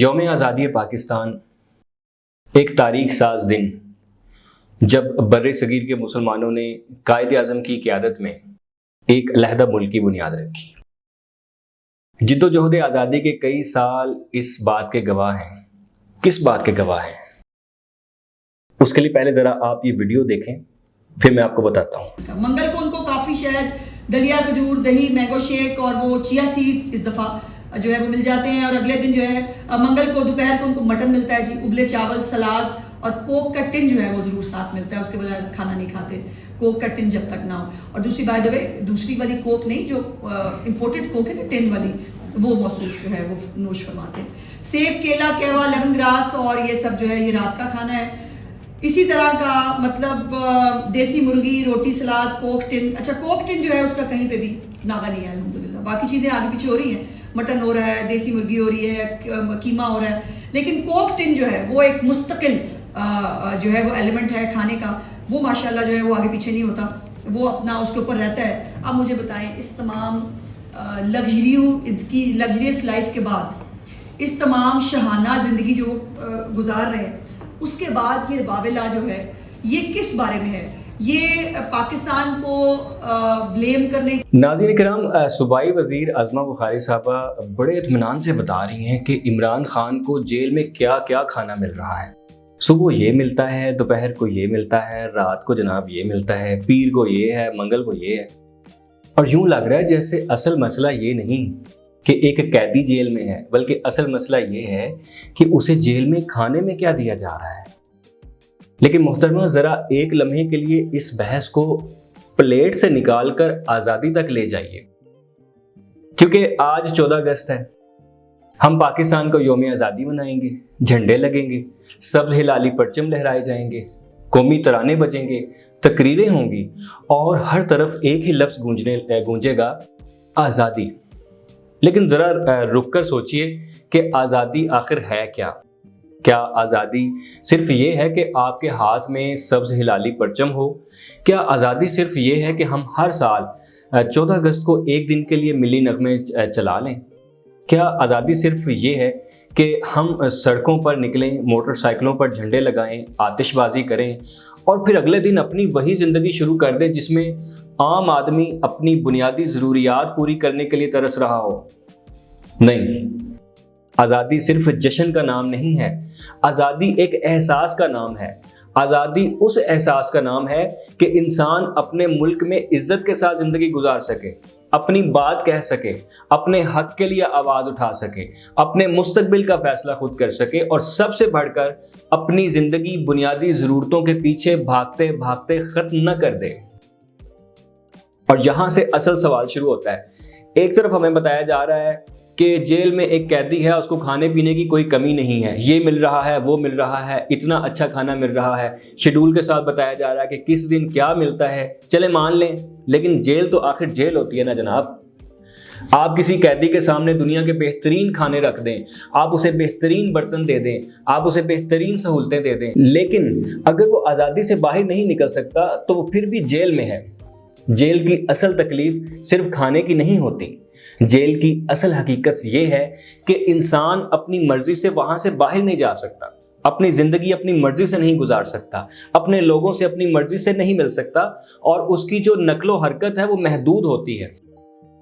یوم آزادی پاکستان ایک تاریخ ساز دن جب بر صغیر کے مسلمانوں نے قائد اعظم کی قیادت میں ایک علیحدہ ملک کی بنیاد رکھی۔ جد و جہد آزادی کے کئی سال اس بات کے گواہ ہیں۔ کس بات کے گواہ ہیں؟ اس کے لیے پہلے ذرا آپ یہ ویڈیو دیکھیں، پھر میں آپ کو بتاتا ہوں۔ منگل کو ان کو کافی شہد، دلیا، کھجور، دہی، مینگو شیک اور وہ چیا سیڈز اس دفعہ جو ہے وہ مل جاتے ہیں، اور اگلے دن جو ہے منگل کو دوپہر کو ان کو مٹن ملتا ہے جی، ابلے چاول، سلاد اور کوک کا ٹن جو ہے وہ ضرور ساتھ ملتا ہے، اس کے بغیر کھانا نہیں کھاتے کوک کا ٹن جب تک نہ ہو۔ اور دوسری بائی دا وے دوسری والی کوک نہیں، جو امپورٹڈ کوک ہے نا ٹن والی، وہ موصوف جو ہے وہ نوش فرماتے ہیں۔ سیب، کیلا، کہوا، لیمن گراس اور یہ سب جو ہے یہ رات کا کھانا ہے۔ اسی طرح کا مطلب دیسی مرغی، روٹی، سلاد، کوک ٹن۔ اچھا کوک ٹن جو ہے اس کا کہیں پہ بھی ناغہ نہیں ہے الحمدللہ، باقی چیزیں آگے پیچھے ہو رہی ہیں، مٹن ہو رہا ہے، دیسی مرغی ہو رہی ہے، قیمہ ہو رہا ہے، لیکن کوک ٹن جو ہے وہ ایک مستقل جو ہے وہ ایلیمنٹ ہے کھانے کا، وہ ماشاءاللہ جو ہے وہ آگے پیچھے نہیں ہوتا، وہ اپنا اس کے اوپر رہتا ہے۔ اب مجھے بتائیں اس تمام لگژریس لائف کے بعد، اس تمام شاہانہ زندگی جو گزار رہے ہیں، اس کے بعد یہ باولا جو ہے یہ کس بارے میں ہے؟ یہ پاکستان کو بلیم کرنے۔ ناظرین کرام، صوبائی وزیر عظمہ بخاری صاحبہ بڑے اطمینان سے بتا رہی ہیں کہ عمران خان کو جیل میں کیا کیا کھانا مل رہا ہے۔ صبح یہ ملتا ہے، دوپہر کو یہ ملتا ہے، رات کو جناب یہ ملتا ہے، پیر کو یہ ہے، منگل کو یہ ہے۔ اور یوں لگ رہا ہے جیسے اصل مسئلہ یہ نہیں کہ ایک قیدی جیل میں ہے، بلکہ اصل مسئلہ یہ ہے کہ اسے جیل میں کھانے میں کیا دیا جا رہا ہے۔ لیکن محترمہ ذرا ایک لمحے کے لیے اس بحث کو پلیٹ سے نکال کر آزادی تک لے جائیے، کیونکہ آج 14 اگست ہے، ہم پاکستان کو یوم آزادی منائیں گے، جھنڈے لگیں گے، سبز ہلالی پرچم لہرائے جائیں گے، قومی ترانے بجیں گے، تقریریں ہوں گی اور ہر طرف ایک ہی لفظ گونجے گا، آزادی۔ لیکن ذرا رک کر سوچئے کہ آزادی آخر ہے کیا؟ کیا آزادی صرف یہ ہے کہ آپ کے ہاتھ میں سبز ہلالی پرچم ہو؟ کیا آزادی صرف یہ ہے کہ ہم ہر سال 14 اگست کو ایک دن کے لیے ملی نغمے چلا لیں؟ کیا آزادی صرف یہ ہے کہ ہم سڑکوں پر نکلیں، موٹر سائیکلوں پر جھنڈے لگائیں، آتش بازی کریں اور پھر اگلے دن اپنی وہی زندگی شروع کر دیں جس میں عام آدمی اپنی بنیادی ضروریات پوری کرنے کے لیے ترس رہا ہو؟ نہیں، آزادی صرف جشن کا نام نہیں ہے، آزادی ایک احساس کا نام ہے۔ آزادی اس احساس کا نام ہے کہ انسان اپنے ملک میں عزت کے ساتھ زندگی گزار سکے، اپنی بات کہہ سکے، اپنے حق کے لیے آواز اٹھا سکے، اپنے مستقبل کا فیصلہ خود کر سکے، اور سب سے بڑھ کر اپنی زندگی بنیادی ضرورتوں کے پیچھے بھاگتے بھاگتے ختم نہ کر دے۔ اور یہاں سے اصل سوال شروع ہوتا ہے۔ ایک طرف ہمیں بتایا جا رہا ہے کہ جیل میں ایک قیدی ہے، اس کو کھانے پینے کی کوئی کمی نہیں ہے، یہ مل رہا ہے، وہ مل رہا ہے، اتنا اچھا کھانا مل رہا ہے، شیڈول کے ساتھ بتایا جا رہا ہے کہ کس دن کیا ملتا ہے، چلے مان لیں، لیکن جیل تو آخر جیل ہوتی ہے نا جناب۔ آپ کسی قیدی کے سامنے دنیا کے بہترین کھانے رکھ دیں، آپ اسے بہترین برتن دے دیں، آپ اسے بہترین سہولتیں دے دیں، لیکن اگر وہ آزادی سے باہر نہیں نکل سکتا تو وہ پھر بھی جیل میں ہے۔ جیل کی اصل تکلیف صرف کھانے کی نہیں ہوتی، جیل کی اصل حقیقت یہ ہے کہ انسان اپنی مرضی سے وہاں سے باہر نہیں جا سکتا، اپنی زندگی اپنی مرضی سے نہیں گزار سکتا، اپنے لوگوں سے اپنی مرضی سے نہیں مل سکتا، اور اس کی جو نقل و حرکت ہے وہ محدود ہوتی ہے۔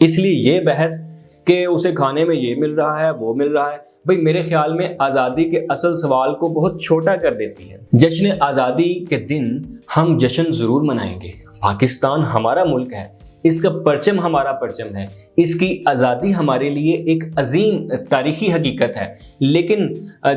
اس لیے یہ بحث کہ اسے کھانے میں یہ مل رہا ہے، وہ مل رہا ہے، بھئی میرے خیال میں آزادی کے اصل سوال کو بہت چھوٹا کر دیتی ہے۔ جشن آزادی کے دن ہم جشن ضرور منائیں گے، پاکستان ہمارا ملک ہے، اس کا پرچم ہمارا پرچم ہے، اس کی آزادی ہمارے لیے ایک عظیم تاریخی حقیقت ہے، لیکن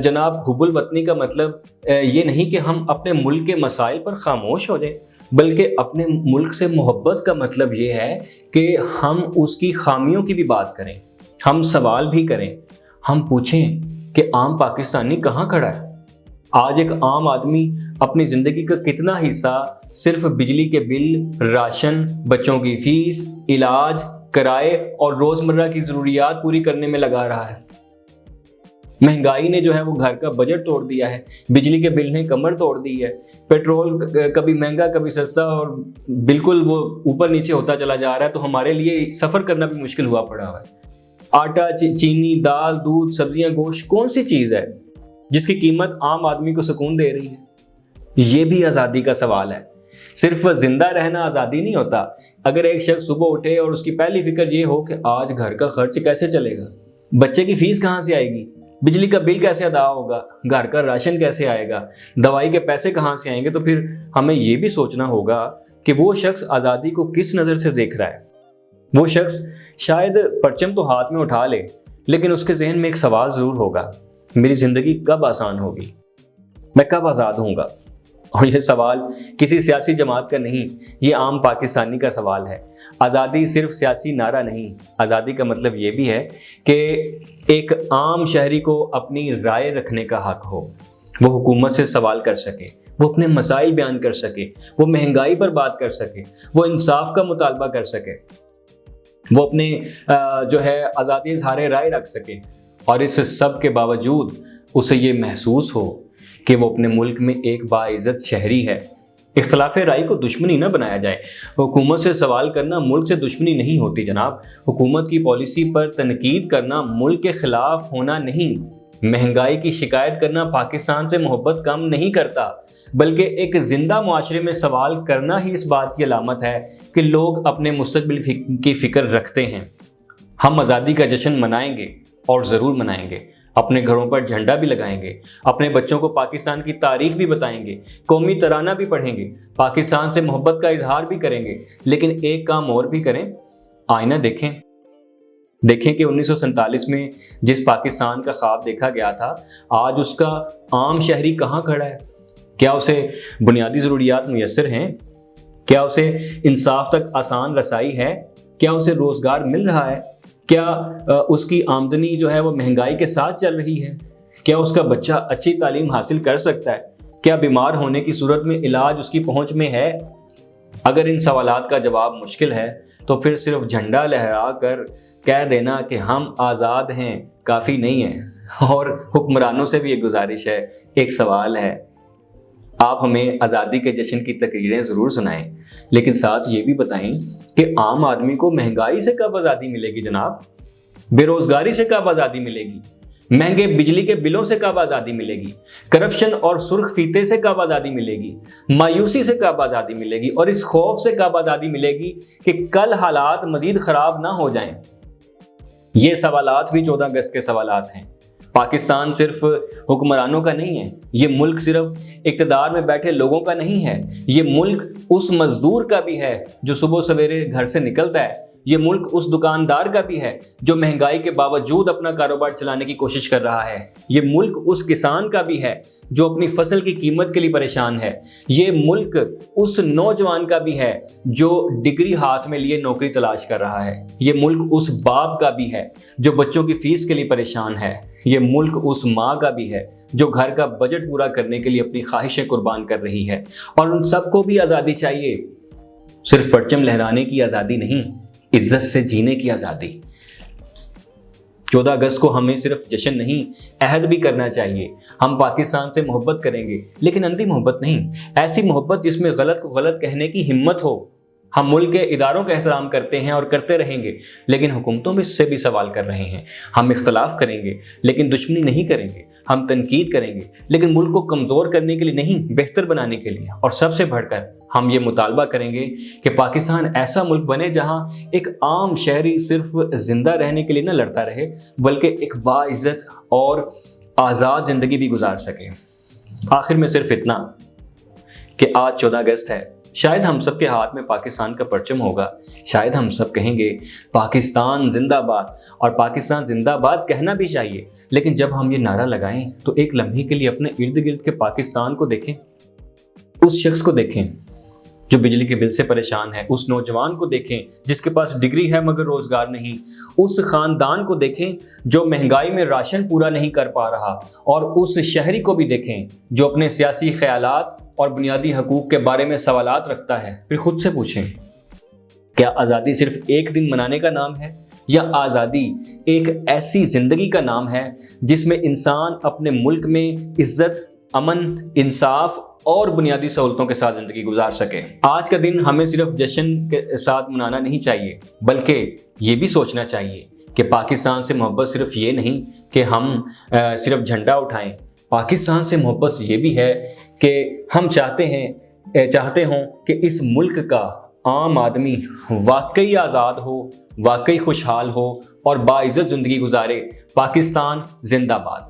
جناب حب الوطنی کا مطلب یہ نہیں کہ ہم اپنے ملک کے مسائل پر خاموش ہو جائیں، بلکہ اپنے ملک سے محبت کا مطلب یہ ہے کہ ہم اس کی خامیوں کی بھی بات کریں، ہم سوال بھی کریں، ہم پوچھیں کہ عام پاکستانی کہاں کھڑا ہے۔ آج ایک عام آدمی اپنی زندگی کا کتنا حصہ صرف بجلی کے بل، راشن، بچوں کی فیس، علاج، کرائے اور روزمرہ کی ضروریات پوری کرنے میں لگا رہا ہے۔ مہنگائی نے جو ہے وہ گھر کا بجٹ توڑ دیا ہے، بجلی کے بل نے کمر توڑ دی ہے، پیٹرول کبھی مہنگا کبھی سستا اور بالکل وہ اوپر نیچے ہوتا چلا جا رہا ہے، تو ہمارے لیے سفر کرنا بھی مشکل ہوا پڑا ہوا ہے۔ آٹا، چینی، دال، دودھ، سبزیاں، گوشت کون سی چیز ہے جس کی قیمت عام آدمی کو سکون دے رہی ہے؟ یہ بھی آزادی کا سوال ہے۔ صرف زندہ رہنا آزادی نہیں ہوتا۔ اگر ایک شخص صبح اٹھے اور اس کی پہلی فکر یہ ہو کہ آج گھر کا خرچ کیسے چلے گا، بچے کی فیس کہاں سے آئے گی، بجلی کا بل کیسے ادا ہوگا، گھر کا راشن کیسے آئے گا، دوائی کے پیسے کہاں سے آئیں گے، تو پھر ہمیں یہ بھی سوچنا ہوگا کہ وہ شخص آزادی کو کس نظر سے دیکھ رہا ہے۔ وہ شخص شاید پرچم تو ہاتھ میں اٹھا لے، لیکن اس کے ذہن میں ایک سوال ضرور ہوگا، میری زندگی کب آسان ہوگی، میں کب آزاد ہوں گا۔ اور یہ سوال کسی سیاسی جماعت کا نہیں، یہ عام پاکستانی کا سوال ہے۔ آزادی صرف سیاسی نعرہ نہیں، آزادی کا مطلب یہ بھی ہے کہ ایک عام شہری کو اپنی رائے رکھنے کا حق ہو، وہ حکومت سے سوال کر سکے، وہ اپنے مسائل بیان کر سکے، وہ مہنگائی پر بات کر سکے، وہ انصاف کا مطالبہ کر سکے، وہ اپنے آزادی اظہار رائے رکھ سکے، اور اس سب کے باوجود اسے یہ محسوس ہو کہ وہ اپنے ملک میں ایک باعزت شہری ہے۔ اختلاف رائے کو دشمنی نہ بنایا جائے۔ حکومت سے سوال کرنا ملک سے دشمنی نہیں ہوتی جناب۔ حکومت کی پالیسی پر تنقید کرنا ملک کے خلاف ہونا نہیں۔ مہنگائی کی شکایت کرنا پاکستان سے محبت کم نہیں کرتا، بلکہ ایک زندہ معاشرے میں سوال کرنا ہی اس بات کی علامت ہے کہ لوگ اپنے مستقبل کی فکر رکھتے ہیں۔ ہم آزادی کا جشن منائیں گے اور ضرور منائیں گے، اپنے گھروں پر جھنڈا بھی لگائیں گے، اپنے بچوں کو پاکستان کی تاریخ بھی بتائیں گے، قومی ترانہ بھی پڑھیں گے، پاکستان سے محبت کا اظہار بھی کریں گے، لیکن ایک کام اور بھی کریں، آئینہ دیکھیں کہ 1947 میں جس پاکستان کا خواب دیکھا گیا تھا، آج اس کا عام شہری کہاں کھڑا ہے؟ کیا اسے بنیادی ضروریات میسر ہیں؟ کیا اسے انصاف تک آسان رسائی ہے؟ کیا اسے روزگار مل رہا ہے؟ کیا اس کی آمدنی وہ مہنگائی کے ساتھ چل رہی ہے؟ کیا اس کا بچہ اچھی تعلیم حاصل کر سکتا ہے؟ کیا بیمار ہونے کی صورت میں علاج اس کی پہنچ میں ہے؟ اگر ان سوالات کا جواب مشکل ہے تو پھر صرف جھنڈا لہرا کر کہہ دینا کہ ہم آزاد ہیں کافی نہیں ہے۔ اور حکمرانوں سے بھی ایک گزارش ہے، ایک سوال ہے، آپ ہمیں آزادی کے جشن کی تقریریں ضرور سنائیں، لیکن ساتھ یہ بھی بتائیں کہ عام آدمی کو مہنگائی سے کب آزادی ملے گی جناب؟ بے روزگاری سے کب آزادی ملے گی؟ مہنگے بجلی کے بلوں سے کب آزادی ملے گی؟ کرپشن اور سرخ فیتے سے کب آزادی ملے گی؟ مایوسی سے کب آزادی ملے گی؟ اور اس خوف سے کب آزادی ملے گی کہ کل حالات مزید خراب نہ ہو جائیں؟ یہ سوالات بھی 14 اگست کے سوالات ہیں۔ پاکستان صرف حکمرانوں کا نہیں ہے، یہ ملک صرف اقتدار میں بیٹھے لوگوں کا نہیں ہے، یہ ملک اس مزدور کا بھی ہے جو صبح سویرے گھر سے نکلتا ہے، یہ ملک اس دکاندار کا بھی ہے جو مہنگائی کے باوجود اپنا کاروبار چلانے کی کوشش کر رہا ہے، یہ ملک اس کسان کا بھی ہے جو اپنی فصل کی قیمت کے لیے پریشان ہے، یہ ملک اس نوجوان کا بھی ہے جو ڈگری ہاتھ میں لیے نوکری تلاش کر رہا ہے، یہ ملک اس باپ کا بھی ہے جو بچوں کی فیس کے لیے پریشان ہے، یہ ملک اس ماں کا بھی ہے جو گھر کا بجٹ پورا کرنے کے لیے اپنی خواہشیں قربان کر رہی ہے۔ اور ان سب کو بھی آزادی چاہیے، صرف پرچم لہرانے کی آزادی نہیں، عزت سے جینے کی آزادی۔ 14 اگست کو ہمیں صرف جشن نہیں، عہد بھی کرنا چاہیے۔ ہم پاکستان سے محبت کریں گے، لیکن اندھی محبت نہیں، ایسی محبت جس میں غلط کو غلط کہنے کی ہمت ہو۔ ہم ملک کے اداروں کا احترام کرتے ہیں اور کرتے رہیں گے، لیکن حکومتوں میں سے بھی سوال کر رہے ہیں۔ ہم اختلاف کریں گے لیکن دشمنی نہیں کریں گے، ہم تنقید کریں گے لیکن ملک کو کمزور کرنے کے لیے نہیں، بہتر بنانے کے لیے۔ اور سب سے بڑھ کر ہم یہ مطالبہ کریں گے کہ پاکستان ایسا ملک بنے جہاں ایک عام شہری صرف زندہ رہنے کے لیے نہ لڑتا رہے، بلکہ ایک باعزت اور آزاد زندگی بھی گزار سکے۔ آخر میں صرف اتنا کہ آج 14 اگست ہے، شاید ہم سب کے ہاتھ میں پاکستان کا پرچم ہوگا، شاید ہم سب کہیں گے پاکستان زندہ باد، اور پاکستان زندہ باد کہنا بھی چاہیے، لیکن جب ہم یہ نعرہ لگائیں تو ایک لمحے کے لیے اپنے ارد گرد کے پاکستان کو دیکھیں، اس شخص کو دیکھیں جو بجلی کے بل سے پریشان ہے، اس نوجوان کو دیکھیں جس کے پاس ڈگری ہے مگر روزگار نہیں، اس خاندان کو دیکھیں جو مہنگائی میں راشن پورا نہیں کر پا رہا، اور اس شہری کو بھی دیکھیں جو اپنے سیاسی خیالات اور بنیادی حقوق کے بارے میں سوالات رکھتا ہے۔ پھر خود سے پوچھیں، کیا آزادی صرف ایک دن منانے کا نام ہے، یا آزادی ایک ایسی زندگی کا نام ہے جس میں انسان اپنے ملک میں عزت، امن، انصاف اور بنیادی سہولتوں کے ساتھ زندگی گزار سکے؟ آج کا دن ہمیں صرف جشن کے ساتھ منانا نہیں چاہیے، بلکہ یہ بھی سوچنا چاہیے کہ پاکستان سے محبت صرف یہ نہیں کہ ہم صرف جھنڈا اٹھائیں، پاکستان سے محبت یہ بھی ہے کہ ہم چاہتے ہوں کہ اس ملک کا عام آدمی واقعی آزاد ہو، واقعی خوشحال ہو اور باعزت زندگی گزارے۔ پاکستان زندہ باد۔